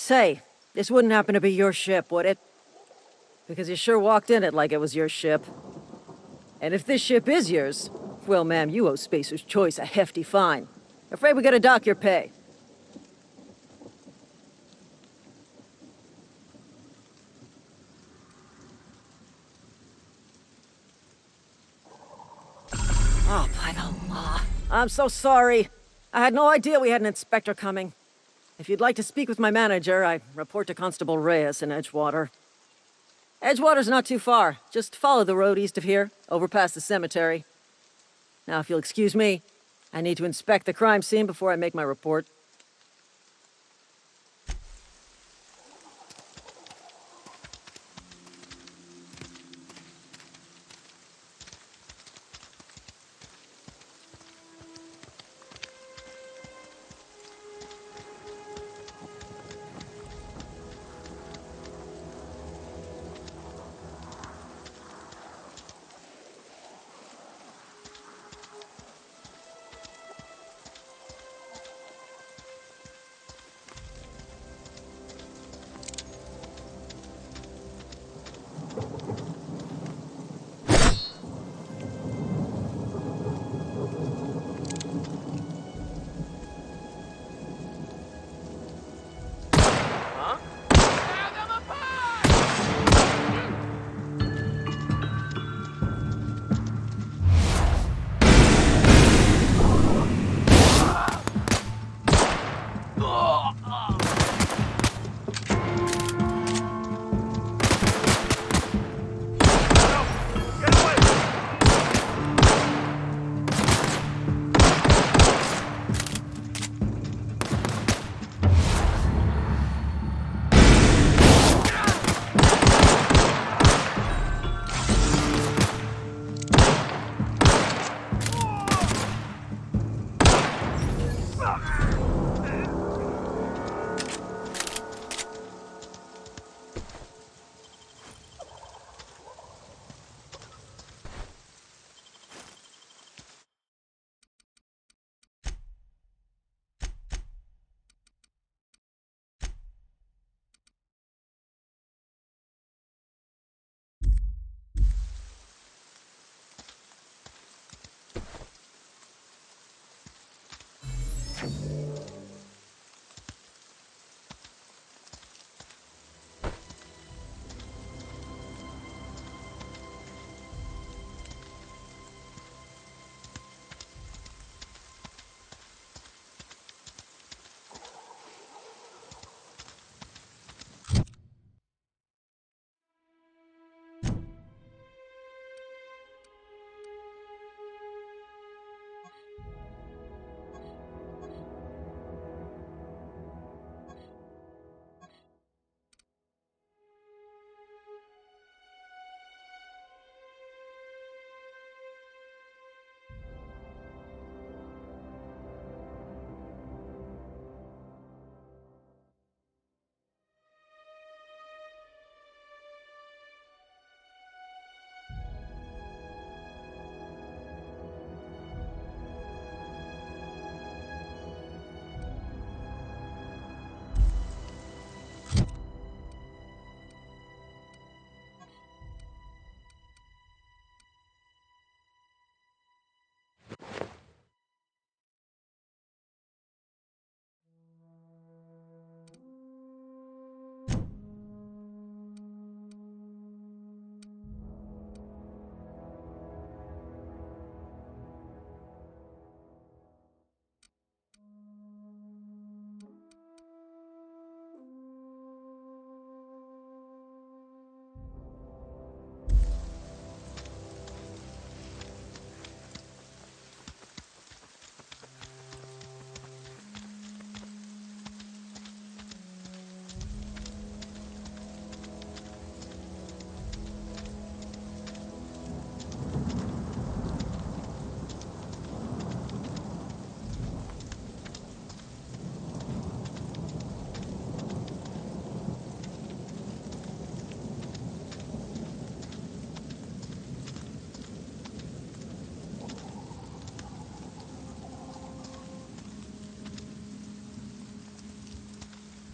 Say, this wouldn't happen to be your ship, would it? Because you sure walked in it like it was your ship. And if this ship is yours, well, ma'am, you owe Spacer's Choice a hefty fine. Afraid we gotta dock your pay. Oh, by the law. I'm so sorry. I had no idea we had an inspector coming. If you'd like to speak with my manager, I report to Constable Reyes in Edgewater. Edgewater's not too far. Just follow the road east of here, over past the cemetery. Now, if you'll excuse me, I need to inspect the crime scene before I make my report.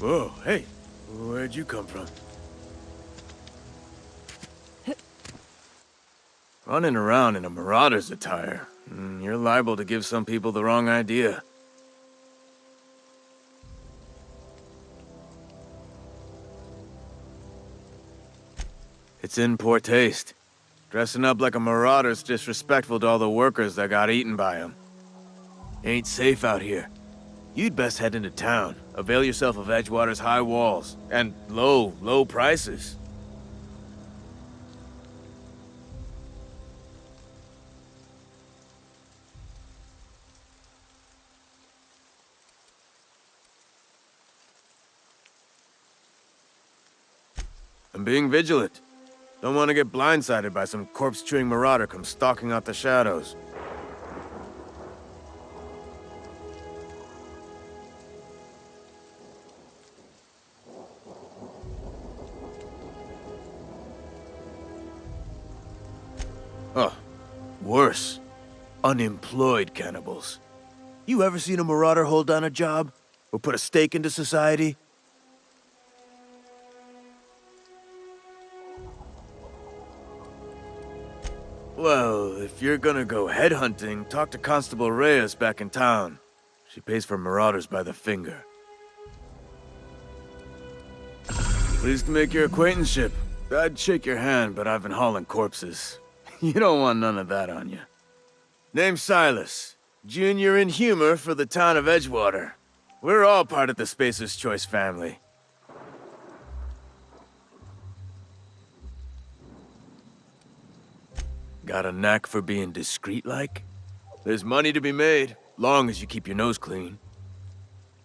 Whoa, hey, Where'd you come from? Running around in a marauder's attire. You're liable to give some people the wrong idea. It's in poor taste. Dressing up like a marauder's disrespectful to all the workers that got eaten by him. Ain't safe out here. You'd best head into town. Avail yourself of Edgewater's high walls. And low prices. I'm being vigilant. Don't want to get blindsided by some corpse-chewing marauder come stalking out the shadows. Oh, worse. Unemployed cannibals. You ever seen a marauder hold down a job? Or put a stake into society? Well, if you're gonna go headhunting, talk to Constable Reyes back in town. She pays for marauders by the finger. Pleased to make your acquaintanceship. I'd shake your hand, but I've been hauling corpses. You don't want none of that on you. Name's Silas. Junior in humor for the town of Edgewater. We're all part of the Spacer's Choice family. Got a knack for being discreet-like? There's money to be made, long as you keep your nose clean.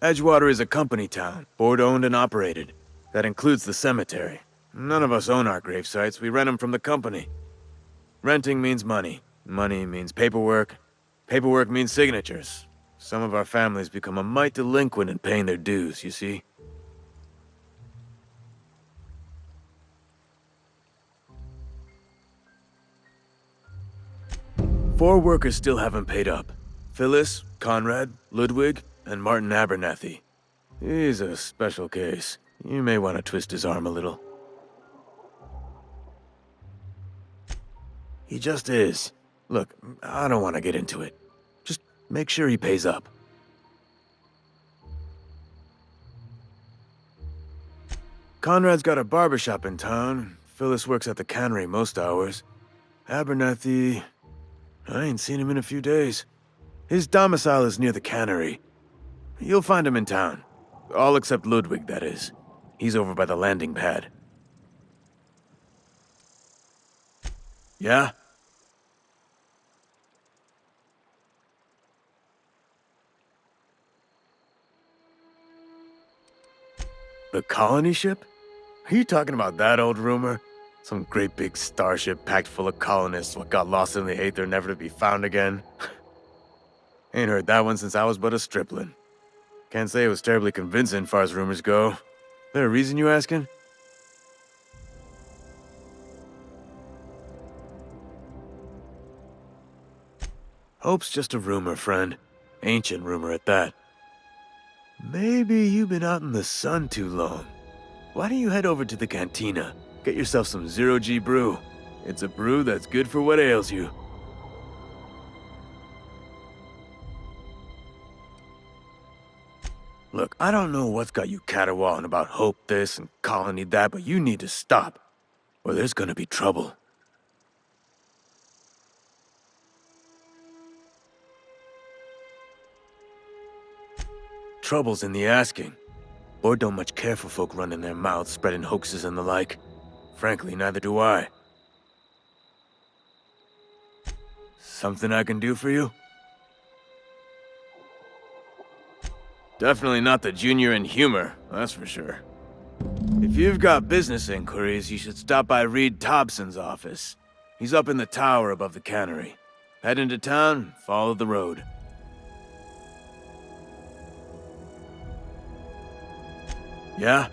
Edgewater is a company town, board-owned and operated. That includes the cemetery. None of us own our grave sites, we rent them from the company. Renting means money. Money means paperwork. Paperwork means signatures. Some of our families become a mite delinquent in paying their dues, you see? Four workers still haven't paid up. Phyllis, Conrad, Ludwig, and Martin Abernathy. He's a special case. You may want to twist his arm a little. He just is. Look, I don't want to get into it. Just make sure he pays up. Conrad's got a barbershop in town. Phyllis works at the cannery most hours. Abernathy... I ain't seen him in a few days. His domicile is near the cannery. You'll find him in town. All except Ludwig, that is. He's over by the landing pad. Yeah? The colony ship? Are you talking about that old rumor? Some great big starship packed full of colonists what got lost in the aether never to be found again? Ain't heard that one since I was but a stripling. Can't say it was terribly convincing far as rumors go. There a reason you asking? Hope's just a rumor, friend. Ancient rumor at that. Maybe you've been out in the sun too long. Why don't you head over to the cantina? Get yourself some zero-G brew. It's a brew that's good for what ails you. Look, I don't know what's got you caterwauling about Hope this and Colony that, but you need to stop, or there's gonna be trouble. Trouble's in the asking. Board don't much care for folk running their mouths, spreading hoaxes and the like. Frankly, neither do I. Something I can do for you? Definitely not the junior in humor, that's for sure. If you've got business inquiries, you should stop by Reed Thompson's office. He's up in the tower above the cannery. Head into town, follow the road. Yeah?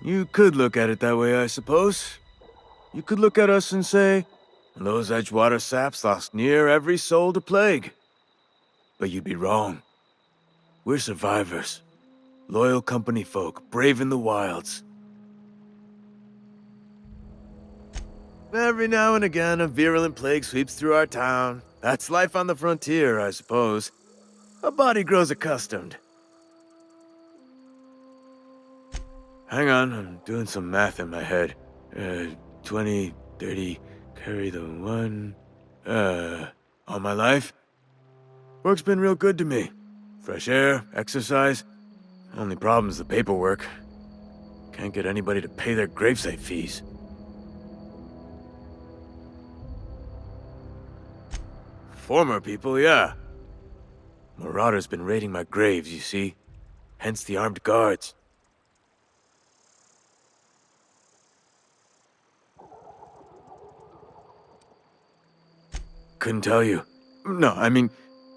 You could look at it that way, I suppose. You could look at us and say, those Edgewater saps lost near every soul to plague. But you'd be wrong. We're survivors. Loyal company folk, braving the wilds. Every now and again, a virulent plague sweeps through our town. That's life on the frontier, I suppose. A body grows accustomed. Hang on, I'm doing some math in my head. 20, 30, carry the one... all my life? Work's been real good to me. Fresh air, exercise. Only problem's the paperwork. Can't get anybody to pay their gravesite fees. Former people, yeah. Marauders been raiding my graves, you see. Hence the armed guards. Couldn't tell you. No, I mean,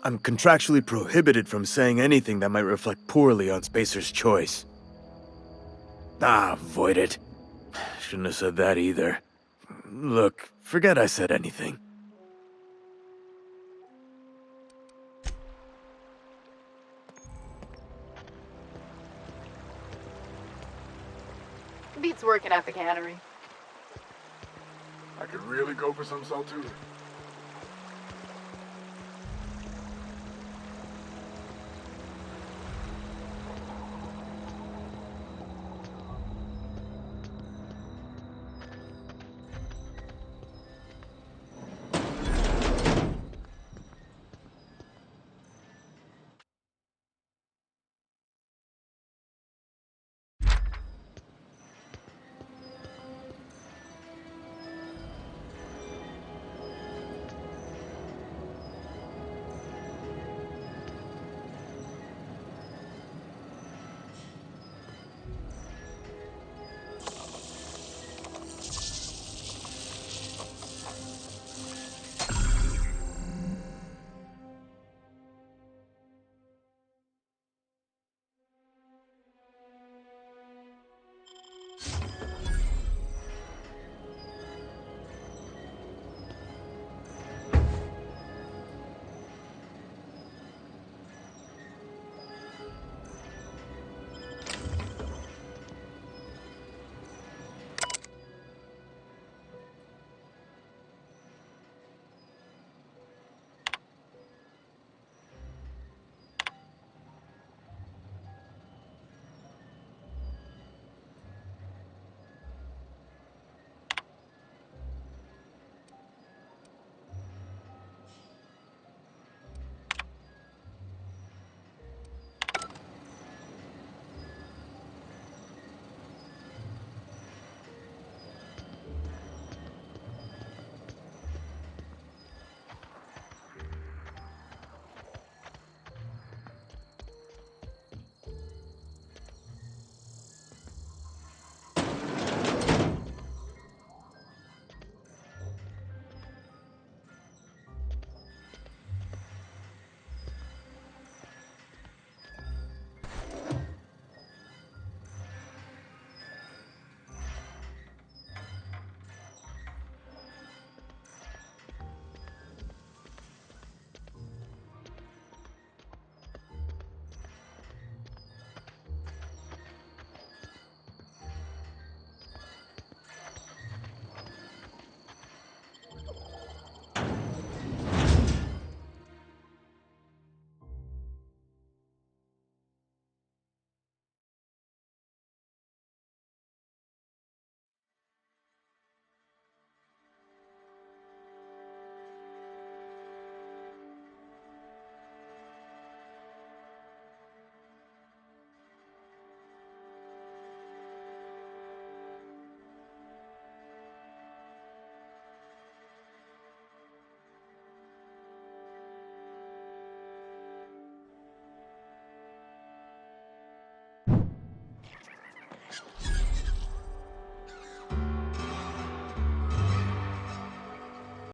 I'm contractually prohibited from saying anything that might reflect poorly on Spacer's choice. Ah, avoid it. Shouldn't have said that either. Look, forget I said anything. Beats working at the cannery. I could really go for some salt too.